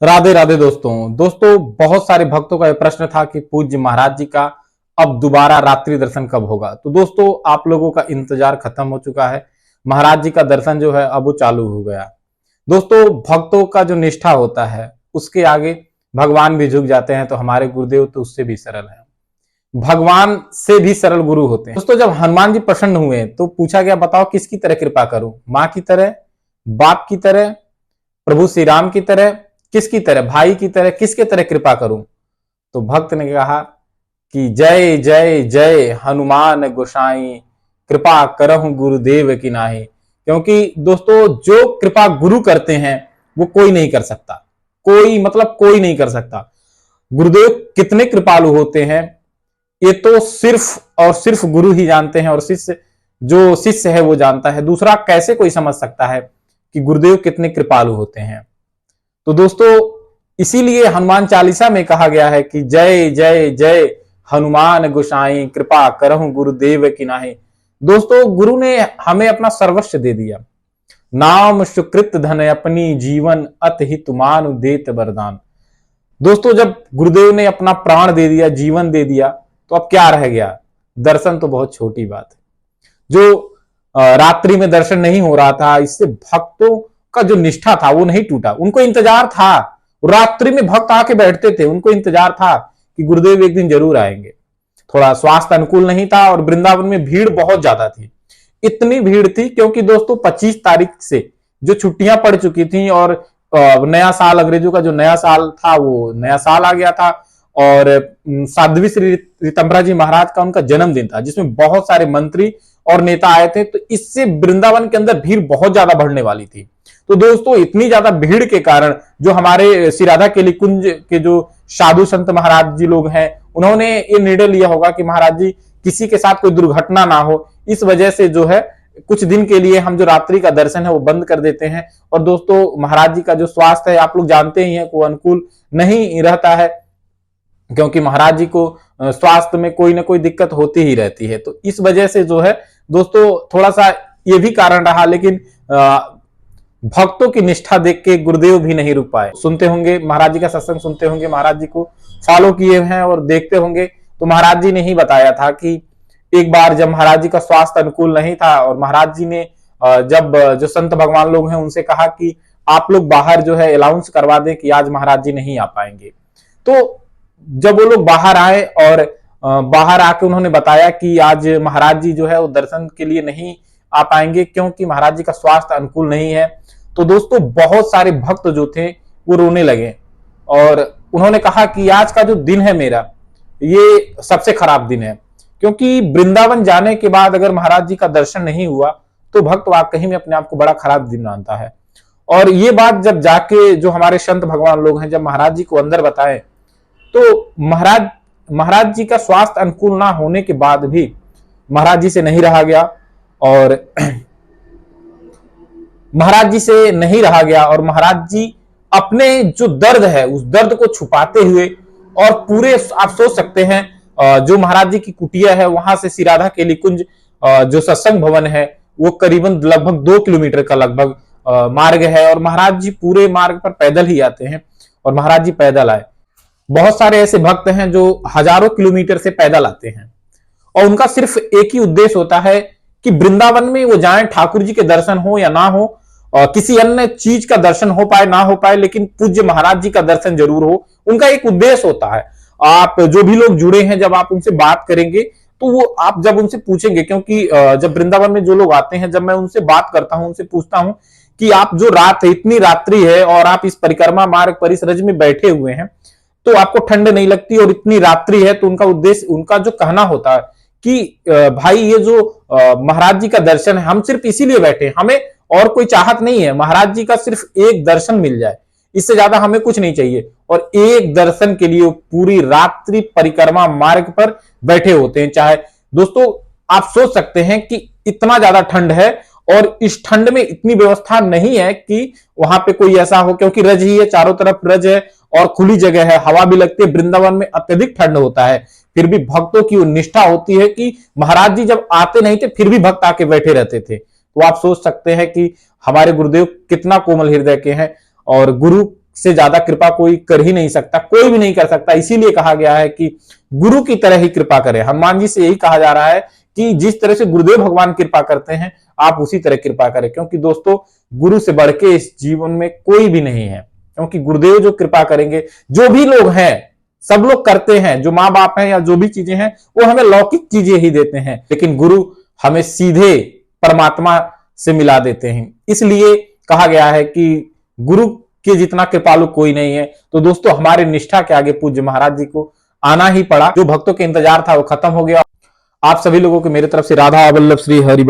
राधे राधे दोस्तों बहुत सारे भक्तों का यह प्रश्न था कि पूज्य महाराज जी का अब दोबारा रात्रि दर्शन कब होगा। तो दोस्तों आप लोगों का इंतजार खत्म हो चुका है। महाराज जी का दर्शन जो है अब वो चालू हो गया। दोस्तों भक्तों का जो निष्ठा होता है उसके आगे भगवान भी झुक जाते हैं, तो हमारे गुरुदेव तो उससे भी सरल है, भगवान से भी सरल गुरु होते हैं। दोस्तों जब हनुमान जी प्रसन्न हुए तो पूछा गया बताओ किसकी तरह कृपा करूं, मां की तरह, बाप की तरह, प्रभु श्री राम की तरह, किसकी तरह, भाई की तरह, किसके तरह कृपा करूं। तो भक्त ने कहा कि जय जय जय हनुमान गोसाई, कृपा करहु गुरुदेव की नाही। क्योंकि दोस्तों जो कृपा गुरु करते हैं वो कोई नहीं कर सकता, कोई मतलब कोई नहीं कर सकता। गुरुदेव कितने कृपालु होते हैं ये तो सिर्फ और सिर्फ गुरु ही जानते हैं, और जो शिष्य है वो जानता है। दूसरा कैसे कोई समझ सकता है कि गुरुदेव कितने कृपालु होते हैं। तो दोस्तों इसीलिए हनुमान चालीसा में कहा गया है कि जय जय जय हनुमान गोसाई, कृपा करहु गुरुदेव की नाही। दोस्तों गुरु ने हमें अपना सर्वस्व दे दिया, नाम सुकृत धन अपनी जीवन अतहित मानु देत वरदान। दोस्तों जब गुरुदेव ने अपना प्राण दे दिया, जीवन दे दिया, तो अब क्या रह गया। दर्शन तो बहुत छोटी बात है। जो रात्रि में दर्शन नहीं हो रहा था, इससे भक्तों का जो निष्ठा था वो नहीं टूटा। उनको इंतजार था, रात्रि में भक्त आके बैठते थे, उनको इंतजार था कि गुरुदेव एक दिन जरूर आएंगे। थोड़ा स्वास्थ्य अनुकूल नहीं था और वृंदावन में भीड़ बहुत ज्यादा थी। इतनी भीड़ थी क्योंकि दोस्तों 25 तारीख से जो छुट्टियां पड़ चुकी थी और नया साल, अंग्रेजों का जो नया साल था वो नया साल आ गया था, और साध्वी श्री ऋतंभरा जी महाराज का उनका जन्मदिन था जिसमें बहुत सारे मंत्री और नेता आए थे। तो इससे वृंदावन के अंदर भीड़ बहुत ज्यादा बढ़ने वाली थी। तो दोस्तों इतनी ज्यादा भीड़ के कारण जो हमारे श्री राधा केली कुंज के जो साधु संत महाराज जी लोग हैं, उन्होंने ये निर्णय लिया होगा कि महाराज जी किसी के साथ कोई दुर्घटना ना हो, इस वजह से जो है कुछ दिन के लिए हम जो रात्रि का दर्शन है वो बंद कर देते हैं। और दोस्तों महाराज जी का जो स्वास्थ्य है आप लोग जानते ही हैं, को अनुकूल नहीं रहता है, क्योंकि महाराज जी को स्वास्थ्य में कोई ना कोई दिक्कत होती ही रहती है। तो इस वजह से जो है दोस्तों थोड़ा सा ये भी कारण रहा, लेकिन भक्तों की निष्ठा देख के गुरुदेव भी नहीं रुक पाए। सुनते होंगे महाराज जी का सत्संग, सुनते होंगे, महाराज जी को फॉलो किए हैं और देखते होंगे। तो महाराज जी ने ही बताया था कि एक बार जब महाराज जी का स्वास्थ्य अनुकूल नहीं था और महाराज जी ने जब जो संत भगवान लोग हैं उनसे कहा कि आप लोग बाहर जो है अनाउंस करवा दें कि आज महाराज जी नहीं आ पाएंगे। तो जब वो लोग बाहर आए और बाहर आके उन्होंने बताया कि आज महाराज जी जो है वो दर्शन के लिए नहीं आ पाएंगे क्योंकि महाराज जी का स्वास्थ्य अनुकूल नहीं है। तो दोस्तों बहुत सारे भक्त जो थे वो रोने लगे और उन्होंने कहा कि आज का जो दिन है मेरा, ये सबसे खराब दिन है, क्योंकि वृंदावन जाने के बाद अगर महाराज जी का दर्शन नहीं हुआ तो भक्त वाकई में अपने आप को बड़ा खराब दिन मानता है। और ये बात जब जाके जो हमारे संत भगवान लोग हैं जब महाराज जी को अंदर बताए, तो महाराज जी का स्वास्थ्य अनुकूल ना होने के बाद भी महाराज जी से नहीं रहा गया, और महाराज जी से नहीं रहा गया और महाराज जी अपने जो दर्द है उस दर्द को छुपाते हुए, और पूरे आप सोच सकते हैं जो महाराज जी की कुटिया है वहां से श्री राधा केली कुंज जो सत्संग भवन है वो करीबन लगभग 2 किलोमीटर का लगभग मार्ग है, और महाराज जी पूरे मार्ग पर पैदल ही आते हैं और महाराज जी पैदल आए। बहुत सारे ऐसे भक्त हैं जो हजारों किलोमीटर से पैदल आते हैं और उनका सिर्फ एक ही उद्देश्य होता है कि वृंदावन में वो जाएं, ठाकुर जी के दर्शन हो या ना हो, किसी अन्य चीज का दर्शन हो पाए ना हो पाए, लेकिन पूज्य महाराज जी का दर्शन जरूर हो। उनका एक उद्देश्य होता है। आप जो भी लोग जुड़े हैं जब आप उनसे बात करेंगे तो वो आप जब उनसे पूछेंगे, क्योंकि जब वृंदावन में जो लोग आते हैं जब मैं उनसे बात करता हूं, उनसे पूछता हूं कि आप जो रात है, इतनी रात्रि है और आप इस परिक्रमा मार्ग परिसरज में बैठे हुए हैं तो आपको ठंड नहीं लगती और इतनी रात्रि है, तो उनका उद्देश्य, उनका जो कहना होता है कि भाई ये जो महाराज जी का दर्शन है हम सिर्फ इसीलिए बैठे, हमें और कोई चाहत नहीं है, महाराज जी का सिर्फ एक दर्शन मिल जाए, इससे ज्यादा हमें कुछ नहीं चाहिए। और एक दर्शन के लिए पूरी रात्रि परिक्रमा मार्ग पर बैठे होते हैं। चाहे दोस्तों आप सोच सकते हैं कि इतना ज्यादा ठंड है और इस ठंड में इतनी व्यवस्था नहीं है कि वहां पे कोई ऐसा हो, क्योंकि रज ही है, चारों तरफ रज है और खुली जगह है, हवा भी लगती है। वृंदावन में अत्यधिक ठंड होता है, फिर भी भक्तों की निष्ठा होती है कि महाराज जी जब आते नहीं थे फिर भी भक्त आके बैठे रहते थे। तो आप सोच सकते हैं कि हमारे गुरुदेव कितना कोमल हृदय के हैं और गुरु से ज्यादा कृपा कोई कर ही नहीं सकता, कोई भी नहीं कर सकता। इसीलिए कहा गया है कि गुरु की तरह ही कृपा करें। हनुमान जी से यही कहा जा रहा है कि जिस तरह से गुरुदेव भगवान कृपा करते हैं, आप उसी तरह कृपा करें, क्योंकि दोस्तों गुरु से बढ़ के इस जीवन में कोई भी नहीं है। क्योंकि गुरुदेव जो कृपा करेंगे, जो भी लोग हैं सब लोग करते हैं, जो माँ बाप हैं या जो भी चीजें हैं वो हमें लौकिक चीजें ही देते हैं, लेकिन गुरु हमें सीधे परमात्मा से मिला देते हैं। इसलिए कहा गया है कि गुरु के जितना कृपालु कोई नहीं है। तो दोस्तों हमारे निष्ठा के आगे पूज्य महाराज जी को आना ही पड़ा। जो भक्तों के इंतजार था वो खत्म हो गया। आप सभी लोगों को मेरी तरफ से राधा वल्लभ श्री हरिवंश।